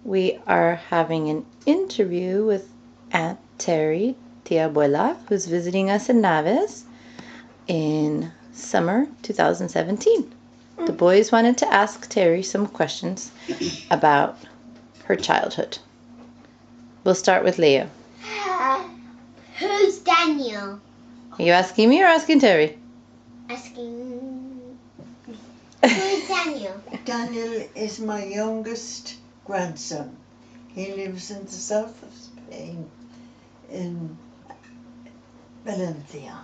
we are having an interview with Aunt Terry, Tia Abuela, who's visiting us in Naves in summer 2017. The boys wanted to ask Terry some questions about her childhood. We'll start with Leo. Who's Daniel? Are you asking me or asking Terry? Asking. Who's Daniel? Daniel is my youngest grandson. He lives in the south of Spain, in Valencia,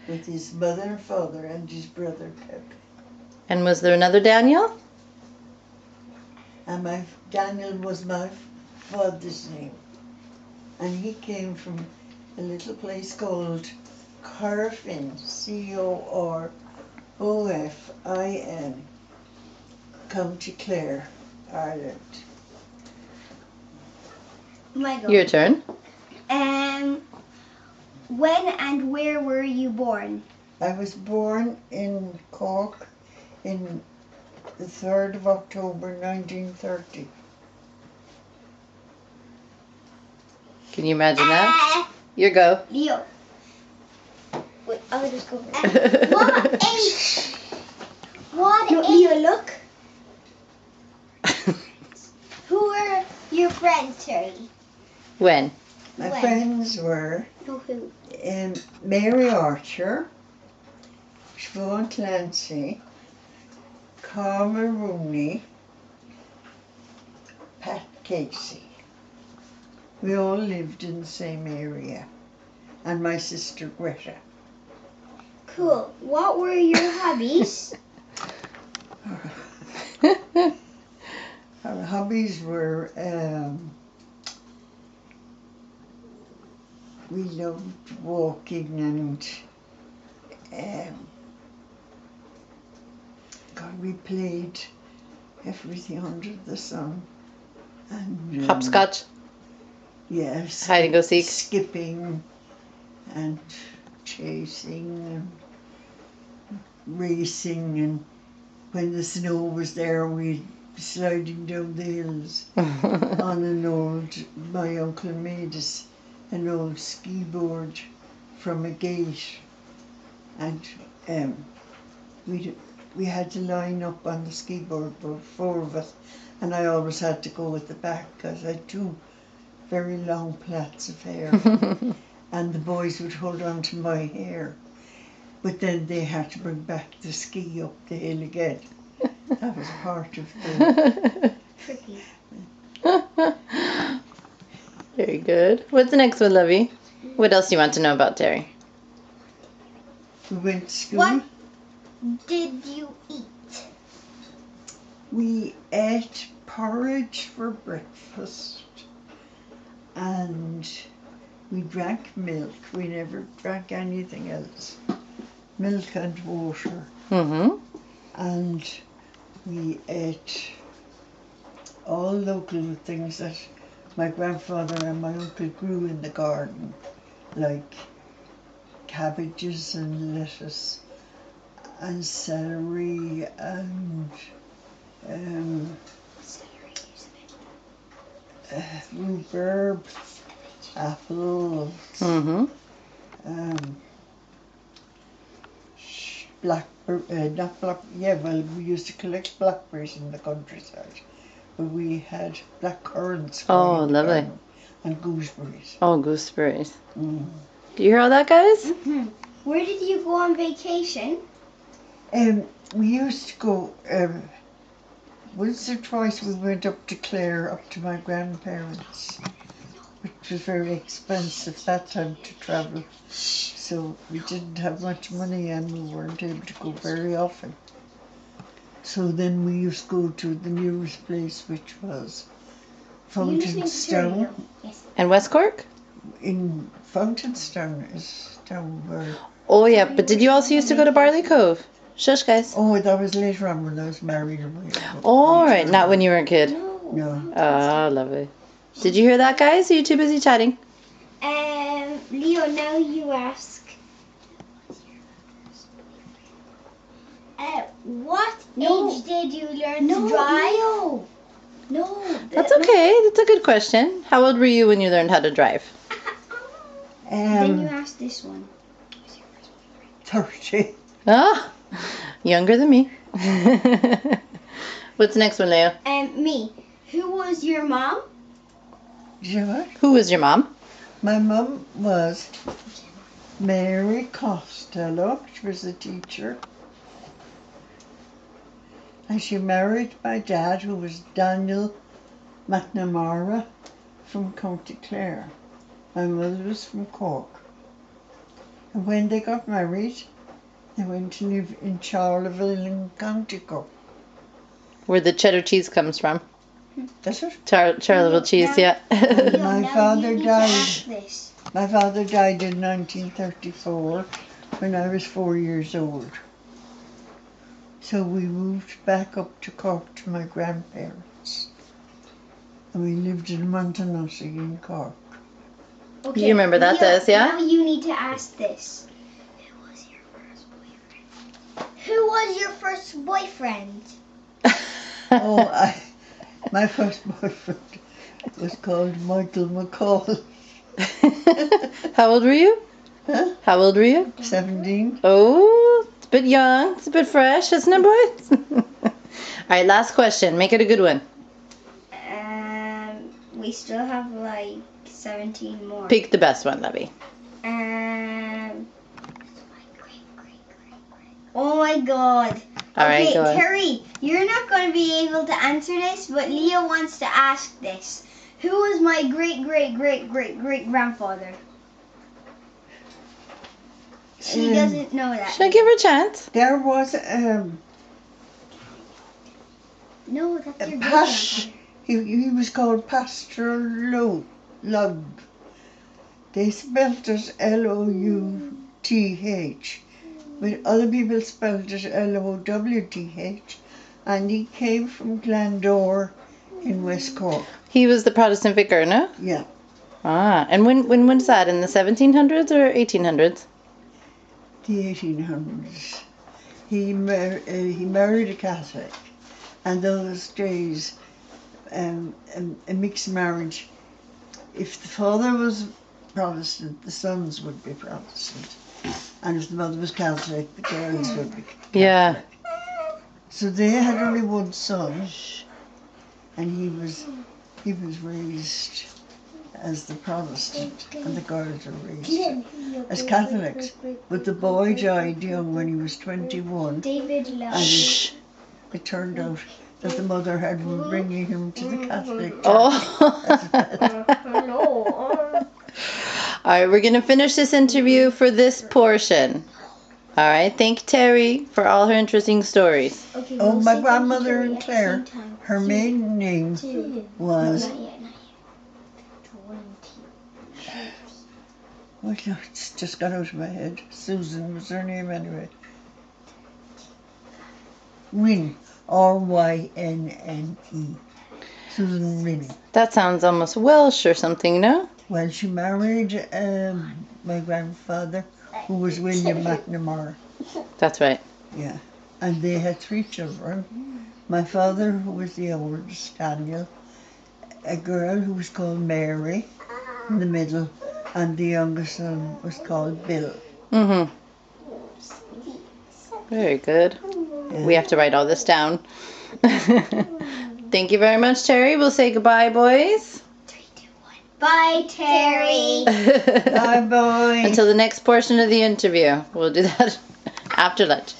with his mother and father and his brother Pepe. And was there another Daniel? And Daniel was my father's name. And he came from a little place called Corofin, Corofin, County Clare, Ireland. My God. Your turn. When and where were you born? I was born in Cork in the 3rd of October 1930. Can you imagine that? Your go. Leo. Wait, I'll just go. What age? Leo, look. Who were your friends, Terry? When? My friends were Who? Mary Archer, Siobhan Clancy, Carmen Rooney, Pat Casey. We all lived in the same area. And my sister Greta. Cool. What were your hobbies? Our hobbies were, we loved walking and we played everything under the sun. And Hopscotch. yes. Hide and go seek. Skipping and chasing and racing, and when the snow was there we'd be sliding down the hills on my uncle made us an old ski board from a gate, and we had to line up on the ski board, about 4 of us, and I always had to go at the back because I had 2 very long plaits of hair. And the boys would hold on to my hair, but then they had to bring back the ski up the hill again. That was part of the Tricky. Very good. What's the next one, Lovey? What else do you want to know about Terry? We went to school. What did you eat? We ate porridge for breakfast, and we drank milk. We never drank anything else. Milk and water. Mm-hmm. And we ate all local things that my grandfather and my uncle grew in the garden, like cabbages and lettuce and celery and rhubarb, apples, Mm-hmm. We used to collect blackberries in the countryside, but we had black currants. Oh, growing in the lovely. garden, and gooseberries. Oh, gooseberries. Mm. Do you hear all that, guys? Mm-hmm. Where did you go on vacation? We used to go, once or twice we went up to Clare, up to my grandparents, which was very expensive that time to travel. So we didn't have much money and we weren't able to go very often. So then we used to go to the nearest place, which was Fountainstown. Yes. And West Cork? In Fountainstown is down where... Oh, yeah. But did you also used to go to Barley Cove? Shush, guys. Oh, that was later on when I was married. All right. Not when you were a kid. No. Ah, lovely. Did you hear that, guys? Are you too busy chatting? Leo, now you ask. What age did you learn to drive? Leo. No, That's okay. That's a good question. How old were you when you learned how to drive? Then you ask this one. 30. Oh, younger than me. What's the next one, Leo? Me. Who was your mom? You know what? Who was your mom? My mum was Mary Costello. She was a teacher. And she married my dad, who was Daniel McNamara from County Clare. My mother was from Cork. And when they got married, they went to live in Charleville in County Cork. Where the cheddar cheese comes from. That's it. Charleville cheese, yeah. And my Now father you need to died. ask this. My father died in 1934 when I was 4 years old. So we moved back up to Cork to my grandparents. And we lived in Montenossy in Cork. Okay, You remember that, Leo, Des, yeah? Now you need to ask this. Who was your first boyfriend? Who was your first boyfriend? My first boyfriend was called Michael McCall. How old were you? Huh? How old were you? 17. Oh, it's a bit young. It's a bit fresh, isn't it, boys? All right, last question. Make it a good one. We still have like 17 more. Pick the best one, Lovey. Oh my god. All right, Okay, go on. Terry, you're not going to be able to answer this, but Leo wants to ask this. Who was my great grandfather? She doesn't know that. Should I give her a chance? There was No, that's your great Pash. grandfather. He was called Pastor Lug. They spelt it Louth, but other people spelled it Lowth, and he came from Glandore in West Cork. He was the Protestant vicar, no? Yeah, Ah, and when was that? In the 1700s or 1800s? the 1800s. He married a Catholic, and those days, a mixed marriage. If the father was Protestant, the sons would be Protestant, and if the mother was Catholic, the girls would be Catholic. Yeah. So they had only one son, and he was raised as the Protestant, and the girls were raised as Catholics. But the boy died young when he was 21, David and Love. it turned out that the mother had been bringing him to the Catholic Church. Oh. All right, we're going to finish this interview for this portion. All right, thank Terry for all her interesting stories. Okay, Oh, we'll my say grandmother thank you, in Terry, at the Clare, same time. her maiden name Two. was, Not yet. 20. well, no, it's just got out of my head. Susan was her name anyway. Wynne, Rynnne. Susan Wynne. That sounds almost Welsh or something, no? Well, she married my grandfather, who was William McNamara. That's right. Yeah. And they had 3 children. My father, who was the oldest, Daniel, a girl who was called Mary in the middle, and the youngest son was called Bill. Mm-hmm. Very good. Yeah. We have to write all this down. Thank you very much, Terry. We'll say goodbye, boys. 3, 2, 1. Bye, Terry. Bye-bye. Until the next portion of the interview. We'll do that after lunch.